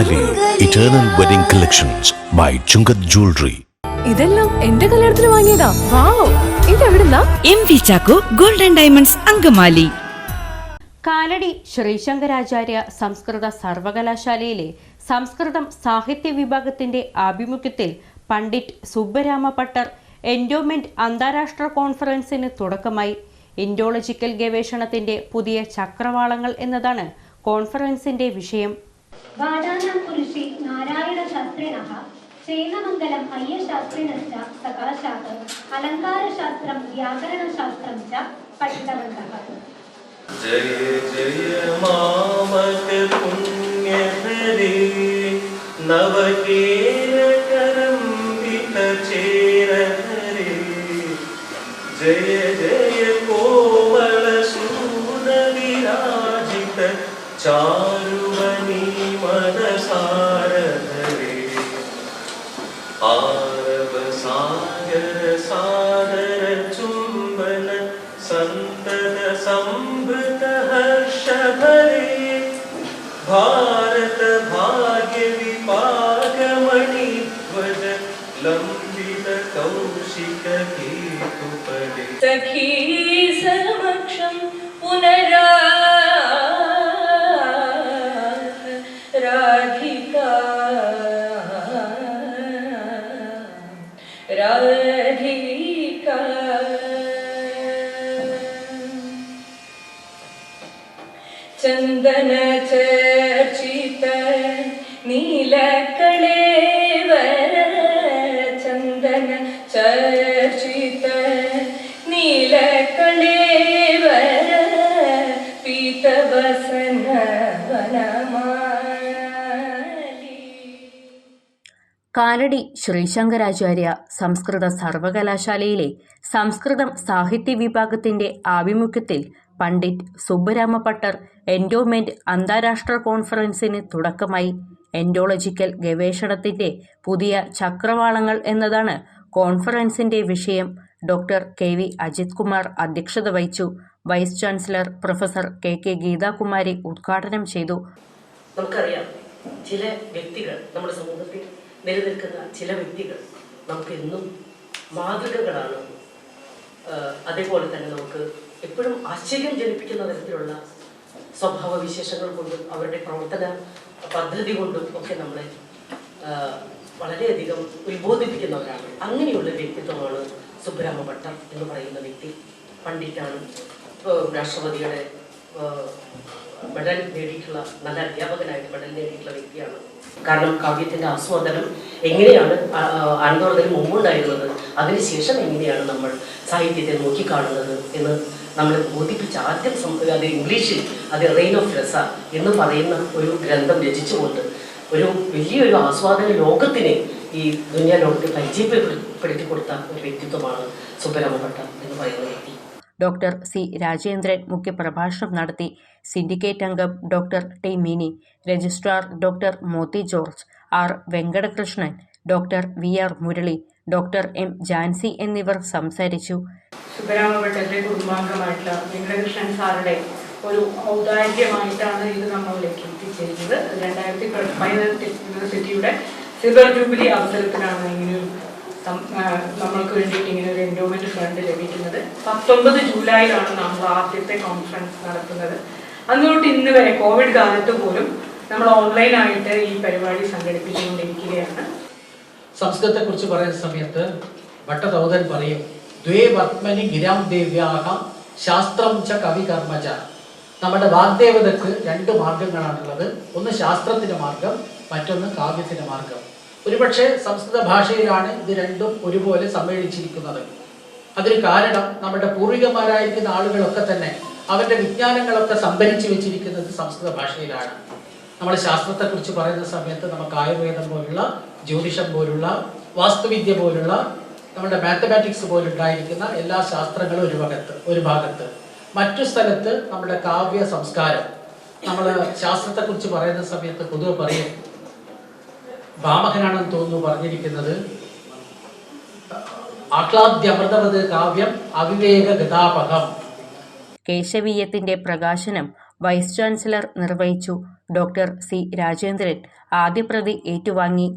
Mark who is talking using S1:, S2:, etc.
S1: Angamaly eternal wedding collections by Chungath jewellery.
S2: ഇതെല്ലാം എന്റെ കല്യാണത്തിന് വാങ്ങിയതാ. വാവ്, ഇതെവിടുന്നാ?
S3: MV Chacko golden diamonds Angamaly.
S4: Kalady Sree Sankaracharya സംസ്കൃത സർവകലാശാലയിലെ സംസ്കൃതം സാഹിത്യ വിഭാഗത്തിന്റെ ആഭിമുഖ്യത്തിൽ പണ്ഡിറ്റ് സുബ്ബരാമ പട്ടർ എൻഡോമെന്റ് അന്താരാഷ്ട്ര കോൺഫറൻസിന് തുടക്കമായി. ഇൻഡോളജിക്കൽ ഗവേഷണത്തിന്റെ പുതിയ ചക്രവാളങ്ങൾ എന്നതാണ് കോൺഫറൻസിന്റെ വിഷയം.
S5: വാദാനാം പുരുഷി നാരായണ ശാസ്ത്രിണഃ ചേന്നമംഗലം അയ്യശാസ്ത്രിണശ്ച സകാശാത് അലങ്കാരശാസ്ത്രം വ്യാകരണശാസ്ത്രം ച പഠിതവന്തഃ.
S6: ജയ ജയ മാമക പുണ്യഹരേ നവകേരകരം വിതചേരഹരേ ജയ ജയ കോമള ശൂല വിരാജിത ചാരുവനി മനസാരഹരേ ആരവ സാഗര സാദര ചുംബന സന്തത സംഭൃത ഹർഷഭരേ ഭാരത ഭാഗ്യ വിപാകമണി ധ്വജ ലംബിത കൗശിക കേതുപദേ
S7: സഖീ സമക്ഷം പുനരാ രാധികാ രാധികാ ചന്ദന ചർച്ചിത നീലകളേവര ചന്ദന ചർച്ചിത നീലകളേവര പീതവസന വനമാലി.
S4: കാലടി ശ്രീശങ്കരാചാര്യ സംസ്കൃത സർവകലാശാലയിലെ സംസ്കൃതം സാഹിത്യ വിഭാഗത്തിന്റെ ആഭിമുഖ്യത്തിൽ പണ്ഡിറ്റ് സുബ്ബരാമ പട്ടർ എൻഡോമെന്റ് അന്താരാഷ്ട്ര കോൺഫറൻസിന് തുടക്കമായി. എൻഡോളജിക്കൽ ഗവേഷണത്തിന്റെ പുതിയ ചക്രവാളങ്ങൾ എന്നതാണ് കോൺഫറൻസിന്റെ വിഷയം. ഡോക്ടർ KV അജിത് കുമാർ അധ്യക്ഷത വഹിച്ചു. Vice chancellor professor KK Geethakumari ഉദ്ഘാടനം ചെയ്തു.
S8: നമുക്കറിയാം, ചില വ്യക്തികൾ നമ്മുടെ സമൂഹത്തിൽ നിലനിൽക്കുന്ന ചില വ്യക്തികൾ നമുക്ക് എന്നും മാതൃകകളാണ്. അതേപോലെ തന്നെ നമുക്ക് എപ്പോഴും ആശ്ചര്യം ജനിപ്പിക്കുന്ന തരത്തിലുള്ള സ്വഭാവ വിശേഷങ്ങൾ കൊണ്ടും അവരുടെ പ്രവർത്തന പദ്ധതി കൊണ്ടും ഒക്കെ നമ്മളെ വളരെയധികം ഉത്ബോധിപ്പിക്കുന്നവരാണ്. അങ്ങനെയുള്ള വ്യക്തിത്വമാണ് സുബ്ബരാമ ഭട്ടർ എന്ന് പറയുന്ന വ്യക്തി. പണ്ഡിറ്റാണ്, രാഷ്ട്രപതിയുടെ മെഡൽ നേടിയിട്ടുള്ള, നല്ല അധ്യാപകനായിട്ട് മെഡൽ നേടിയിട്ടുള്ള വ്യക്തിയാണ്. കാരണം കാവ്യത്തിൻ്റെ ആസ്വാദനം എങ്ങനെയാണ് ആനന്ദവർദ്ധന് മുമ്പുണ്ടായിരുന്നത്, അതിനുശേഷം എങ്ങനെയാണ് നമ്മൾ സാഹിത്യത്തെ നോക്കിക്കാണുന്നത് എന്ന് നമ്മളെ ബോധിപ്പിച്ച ആദ്യം അത് ഇംഗ്ലീഷിൽ അത് റെയിൻ ഓഫ് രസ എന്ന് പറയുന്ന ഒരു ഗ്രന്ഥം രചിച്ചുകൊണ്ട് ഒരു വലിയൊരു ആസ്വാദന ലോകത്തിനെ ഈ ദുനിയാ ലോകത്തെ പരിചയപ്പെടുത്തി കൊടുത്ത ഒരു വ്യക്തിത്വമാണ് സുബ്ബരാമ ഭട്ടർ എന്ന് പറയുന്ന വ്യക്തി.
S4: ഡോക്ടർ C രാജേന്ദ്രൻ മുഖ്യപ്രഭാഷണം നടത്തി. സിൻഡിക്കേറ്റ് അംഗം doctor T Mini, registrar doctor Mothi George, R Venkatakrishnan, doctor VR Murali, doctor M Jancy എന്നിവർ സംസാരിച്ചു.
S7: സുബ്ബരാമ ഭട്ടരുടെ കുടുംബാംഗമായിട്ടുള്ള വെങ്കടകൃഷ്ണൻ സാറുടെ ഒരു ഔദാര്യമായിട്ടാണ് ഇത് നമ്മളിലേക്ക് എത്തിച്ചേരുന്നത്. 2015 യൂണിവേഴ്സിറ്റിയുടെ സിൽവർ ജൂബിലി അവസരത്തിലാണ് ഇങ്ങനെയൊരു നമ്മൾക്ക് വേണ്ടിയിട്ട് ഇങ്ങനെ ഒരു എൻഡോമെന്റ് ഫണ്ട് ലഭിക്കുന്നത്. 19 ജൂലൈയിലാണ് നമ്മൾ ആദ്യത്തെ കോൺഫറൻസ് നടത്തുന്നത്. അതുകൊണ്ട് ഇന്ന് വരെ കോവിഡ് കാലത്ത് പോലും നമ്മൾ ഓൺലൈനായിട്ട് ഈ പരിപാടി സംഘടിപ്പിച്ചുകൊണ്ടിരിക്കുകയാണ്.
S9: സംസ്കൃതത്തെ കുറിച്ച് പറയുന്ന സമയത്ത് ഭട്ടതൗതൻ പറയും, ദ്വേ പത്മനി ഗിരാം ദേവ്യാഹ ശാസ്ത്രം ച കവി കർമ്മച. നമ്മുടെ വാഗ്ദേവതക്ക് 2 മാർഗങ്ങളാണുള്ളത്. ഒന്ന് ശാസ്ത്രത്തിന്റെ മാർഗം, മറ്റൊന്ന് കാവ്യത്തിന്റെ മാർഗം. ഒരുപക്ഷെ സംസ്കൃത ഭാഷയിലാണ് ഇത് രണ്ടും ഒരുപോലെ സമ്മേളിച്ചിരിക്കുന്നത്. അതിന് കാരണം നമ്മുടെ പൂർവികന്മാരായിരിക്കുന്ന ആളുകളൊക്കെ തന്നെ അവരുടെ വിജ്ഞാനങ്ങളൊക്കെ സംഭരിച്ചു വെച്ചിരിക്കുന്നത് സംസ്കൃത ഭാഷയിലാണ്. നമ്മൾ ശാസ്ത്രത്തെക്കുറിച്ച് പറയുന്ന സമയത്ത് നമുക്ക് ആയുർവേദം പോലുള്ള, ജ്യോതിഷം പോലുള്ള, വാസ്തുവിദ്യ പോലുള്ള, നമ്മുടെ മാത്തമാറ്റിക്സ് പോലുണ്ടായിരിക്കുന്ന എല്ലാ ശാസ്ത്രങ്ങളും ഒരു ഭാഗത്ത്, മറ്റു സ്ഥലത്ത് നമ്മുടെ കാവ്യ സംസ്കാരം. നമ്മൾ ശാസ്ത്രത്തെക്കുറിച്ച് പറയുന്ന സമയത്ത് പൊതുവെ പറയും, ഭാമകനാണെന്ന് തോന്നുന്നു പറഞ്ഞിരിക്കുന്നത്, ആഹ്ലാദ്യമൃതവത് കാവ്യം അവിവേക ഗതാപകം.
S4: കേശവീയത്തിന്റെ പ്രകാശനം വൈസ് ചാൻസലർ നിർവഹിച്ചു. ഡോക്ടർ സി രാജേന്ദ്രൻ ആദ്യ പ്രതി ഏറ്റുവാങ്ങി.